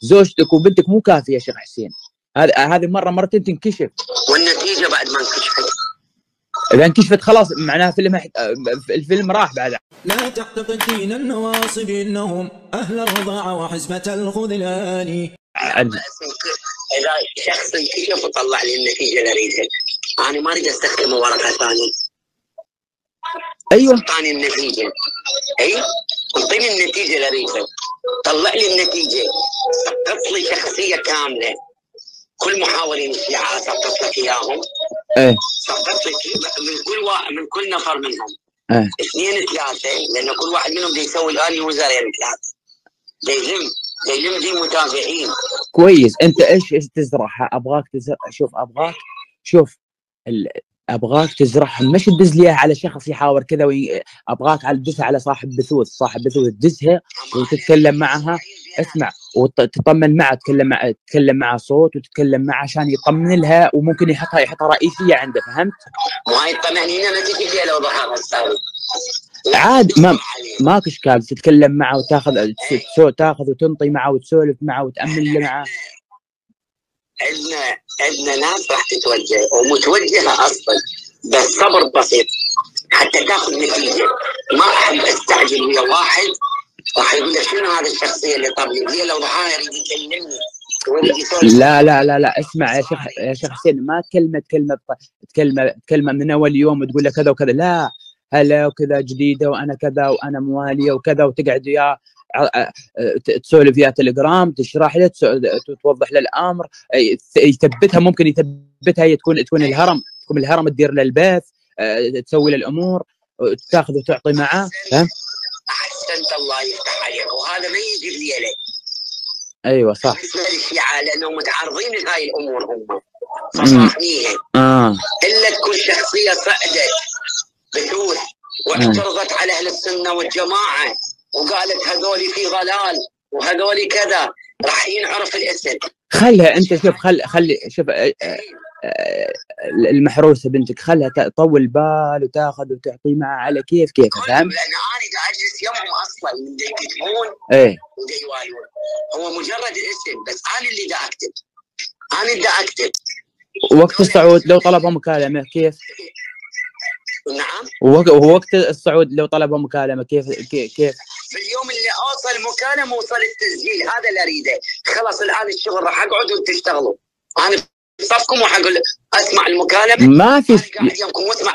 زوجتك وبنتك مو كافيه يا شيخ حسين. هذه مره مرتين تنكشف، والنتيجه بعد ما انكشفت، اذا انكشفت خلاص معناها الفيلم راح بعد. لا تعتقد دين النواصب انهم اهل الرضاعه وحزمه الخذلان. اذا شخص انكشف وطلع لي النتيجه اللي اريدها، انا ما اريد استخدم ورقه ثانيه. ايوه اعطاني النتيجه، اي اعطيني النتيجه اللي اريدها، طلع لي النتيجه، سقط لي شخصيه كامله. كل محاولين الشيعة سقط لك اياهم، سقط لك من كل نفر منهم 2 3، لان كل واحد منهم يسوي الان وزارين 3، يلم دي متابعين. كويس. انت ايش تزرعها؟ ابغاك تزرع، ابغاك تزرعها، مش تدز لي على شخص يحاور كذا ابغاك على تدزها على صاحب بثوث تدزها وتتكلم معها، اسمع، وتطمن معها، تتكلم معها صوت وتتكلم معها عشان يطمن لها، وممكن يحطها رئيسيه عنده، فهمت؟ ما يطمئنين انا تجي فيها لو ضحى السالي عاد ماك اشكال، تتكلم معه تاخذ وتنطي معه وتسولف معه وتامن معه. عندنا ناس راح تتوجه ومتوجهه اصلا، بس صبر بسيط حتى تاخذ نتيجه. ما احب استعجل ويا واحد راح يقول لك شنو هذا الشخصيه اللي طبلي هي لو ضحايا يريد يكلمني. لا اسمع يا شيخ حسين، ما كلمه من اول يوم تقول له كذا وكذا، لا هلا وكذا جديده وانا كذا وانا مواليه وكذا، وتقعد وياه تسولف وياه تليجرام، تشرح له، توضح له الامر، يثبتها، ممكن يثبتها، هي تكون الهرم تدير له البث، تسوي له الامور، تاخذ وتعطي معاه، فهمت؟ احسنت، الله يفتح عليك، وهذا ما يجي لي عليه. ايوه صح. بالنسبه للشيعة لانهم متعرضين لهاي الامور هم فصاحنيها. الا تكون شخصيه صعدت بثوث واعترضت على اهل السنه والجماعه وقالت هذولي في ضلال وهذولي كذا، راح ينعرف الاسم. خلها انت، شوف المحروسه بنتك، خلها تطول بال وتاخذ وتعطي معها على كيف فهمت؟ لان انا دا اجلس يومهم اصلا من دا يكتبون ودا يوالون، هو مجرد الاسم بس. انا اللي دا اكتب. وقت الصعود لو طلبوا مكالمه كيف؟ نعم. ووقت الصعود لو طلبوا مكالمه كيف؟ في اليوم اللي اوصل مكالمه وصل التسجيل، هذا اللي اريده. خلاص الان الشغل راح اقعد وتشتغلوا، انا بصفكم وراح اقول اسمع المكالمه، ما في قاعد يمكم واسمع.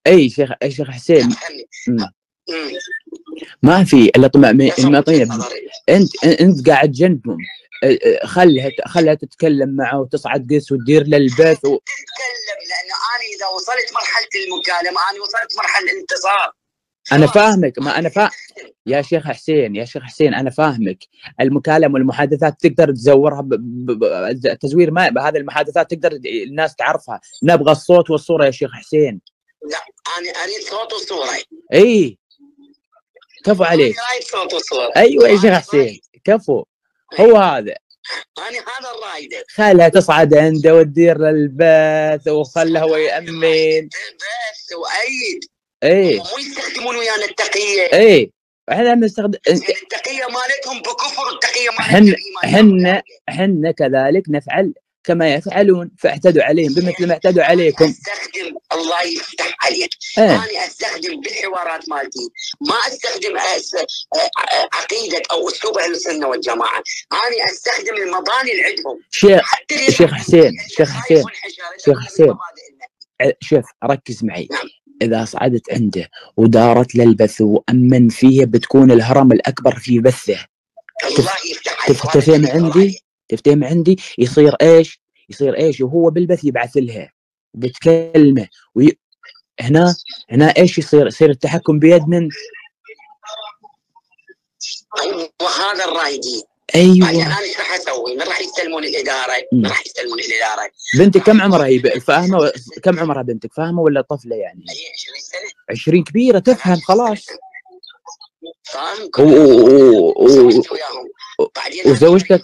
اي شيخ حسين، ما في الا طمأنينة. انت قاعد جنبهم، خلها تتكلم معه وتصعد قس وتدير له البث تتكلم، لانه انا اذا وصلت مرحله المكالمه انا وصلت مرحله الانتصار. انا فاهمك، ما انا يا شيخ حسين انا فاهمك. المكالمه والمحادثات تقدر تزورها تزوير، ما بهذه المحادثات تقدر الناس تعرفها. نبغى الصوت والصوره يا شيخ حسين. لا انا اريد صوت وصوره. اي كفو عليك. صوت وصوره. ايوه يا شيخ حسين كفو، هو هذا. انا هذا الرايد. خلها تصعد عنده وتدير البث وخلها هو يأمن البث وأيد. مو يستخدمون ويانا التقية. احنا نستخدم التقية مالتهم بكفر، التقية مالتهم حنا كذلك نفعل كما يفعلون، فاعتدوا عليهم بمثل ما اعتدوا عليكم. استخدم، الله يفتح عليك، انا استخدم بالحوارات مالتي، ما استخدم عقيدة او اسلوب اهل السنة والجماعة، انا استخدم المباني اللي عندهم. شيخ حسين شوف ركز معي. نعم. إذا صعدت عنده ودارت للبث وأمن فيه، بتكون الهرم الأكبر في بثه. تفتهم عندي؟ يصير إيش وهو بالبث يبعث لها بتكلمه هنا إيش يصير التحكم بيد من؟ وهذا الرايدين. ايوه. انا ايش راح اسوي؟ من راح يستلمون الاداره؟ بنتك كم عمرها؟ هي فاهمه؟ كم عمرها بنتك؟ فاهمه ولا طفله يعني؟ 20 سنه. 20 كبيره تفهم خلاص. فاهم.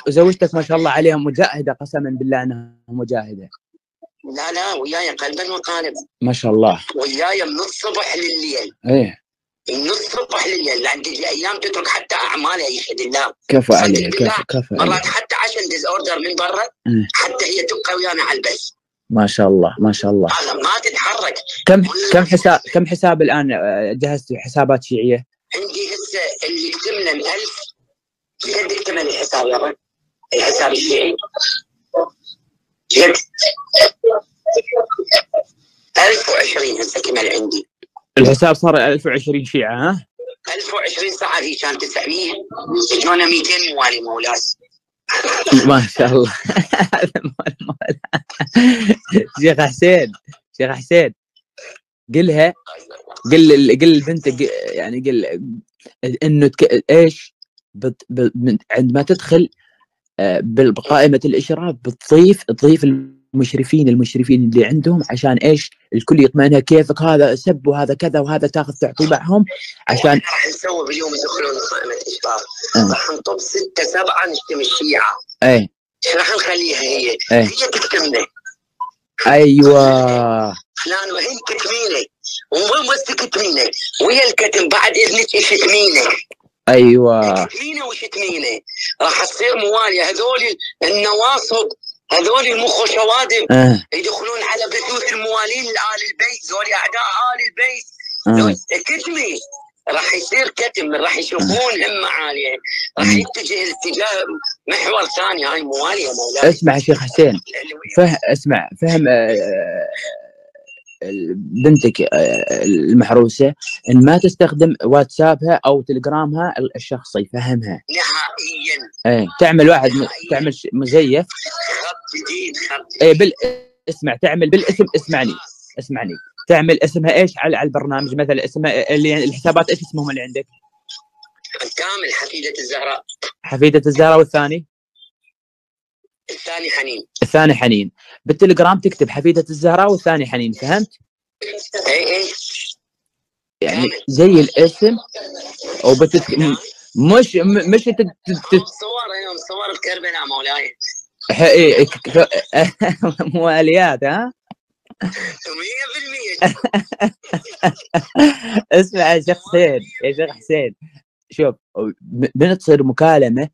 وزوجتك ما شاء الله عليها مجاهده، قسما بالله انها مجاهده. لا وياي قلبا وقالبا ما شاء الله. وياي من الصبح لليل. من الصبح لليل، لان تجي ايام تترك حتى اعمالها، يشهد الله. كفى عليك. مرات حتى 10 ندز اوردر من برا حتى هي تبقى ويانا على البث. ما شاء الله ما شاء الله. ما تتحرك. كم حساب الان جهزت حسابات شيعيه؟ عندي هسه اللي يكتمنا 1000. قد يكتمل الحساب يا رب؟ الحساب الشيعي قد 1020 هسه كمل عندي. الحساب صار 1020 شيعه ها؟ 1020 ساعه هي كان 900 اجونا 200 موالي مولاس. ما شاء الله. شيخ حسين شيخ حسين قل لبنتك يعني قل انه ايش عندما تدخل بقائمه الاشراف تضيف المشرفين اللي عندهم عشان ايش الكل يطمئنها كيفك هذا سب وهذا كذا وهذا تاخذ تعطي معهم عشان راح نسوي باليوم يدخلون قائمه الاشراف. راح نطب 6 7 نشتم الشيعه. اي ايش راح نخليها هي تكتمنا. ايوه فلان وهي كتمينه ومو بس تكتمينه ويا الكتم بعد اذنك يشتمينه. ايوه كتمينه وشتمينه. راح تصير مواليه هذول النواصب هذول المخشوادم يدخلون على بثوث الموالين لآل البيت. ذول اعداء آل البيت. كتمي راح يصير كتم. راح يشوفون همه عاليه. راح يتجه الاتجاه محور ثاني. هاي مواليه مولاي. اسمع يا شيخ حسين فهم بنتك المحروسه ان ما تستخدم واتسابها او تليجرامها الشخصي. فهمها نهائيا. تعمل واحد تعمل مزيف خط جديد اسمع تعمل بالاسم. اسمعني تعمل اسمها ايش على البرنامج مثلا اسمها اللي الحسابات ايش اسمهم اللي عندك؟ كامل حفيدة الزهراء والثاني الثاني حنين. بالتليجرام تكتب حفيدة الزهراء والثاني حنين. فهمت؟ اي يعني زي الاسم مش صور بكربلاء مولاي. مواليات ها 100%. اسمع يا شيخ حسين شوف بنتصير مكالمه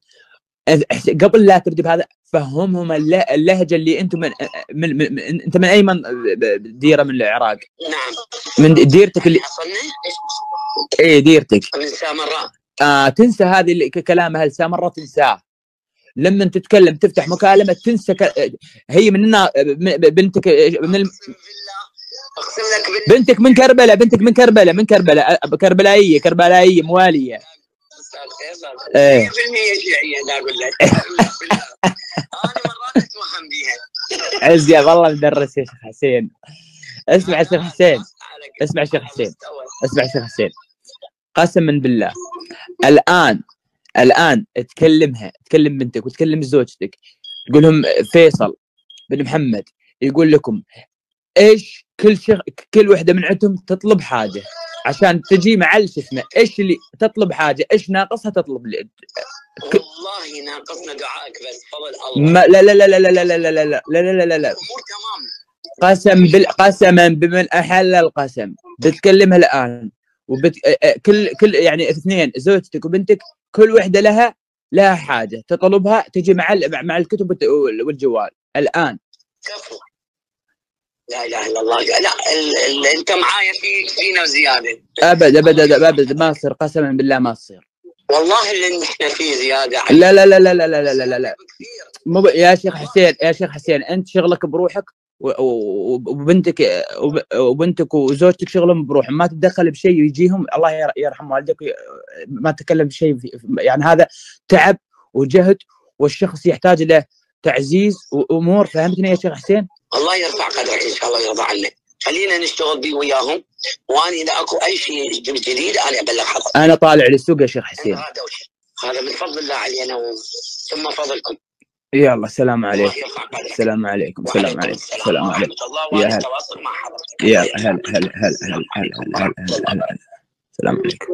قبل لا تبدي بهذا فهمهم اللهجه اللي انتم انت من اي ديره من العراق؟ نعم من ديرتك اللي ديرتك من سامراء. تنسى هذه اللي كلامها السامراء تنساه. لما تتكلم تفتح مكالمه تنسى هي مننا بنتك اقسم لك بالله بنتك من كربلاء كربلائيه مواليه. 100% شيعيه لا اقول لك. انا مرات اتوهم بيها. عز يا والله مدرس يا شيخ حسين. اسمع يا شيخ حسين قسما بالله الان تكلم بنتك وتكلم زوجتك تقول لهم فيصل بن محمد يقول لكم ايش كل وحده من عندهم تطلب حاجه عشان تجي مع اسمه ايش اللي تطلب حاجه ايش ناقصها تطلب والله ناقصنا دعائك بس فضل الله. لا قسما بمن احل القسم بتكلمها الان كل يعني اثنين زوجتك وبنتك كل وحده لها حاجه تطلبها تجي مع الكتب والجوال الان. كفو. لا اله الا الله. لا انت معايا فينا وزياده. ابد ما تصير قسما بالله ما تصير. والله اللي احنا فيه زياده. لا مو يا شيخ حسين انت شغلك بروحك وبنتك وزوجتك شغلهم بروحهم. ما تتدخل بشيء يجيهم الله يرحم والدك ما تتكلم بشيء يعني هذا تعب وجهد والشخص يحتاج له تعزيز وامور. فهمتني يا شيخ حسين؟ الله يرفع قدرك ان شاء الله يرضى عنك. خلينا نشتغل بيه وياهم وانا اذا اكو اي شيء جديد انا ابلغ حضرتك. انا طالع للسوق يا شيخ حسين. هذا من فضل الله علينا ثم فضلكم. يلا السلام عليكم. السلام عليكم. يا هلا. السلام عليكم.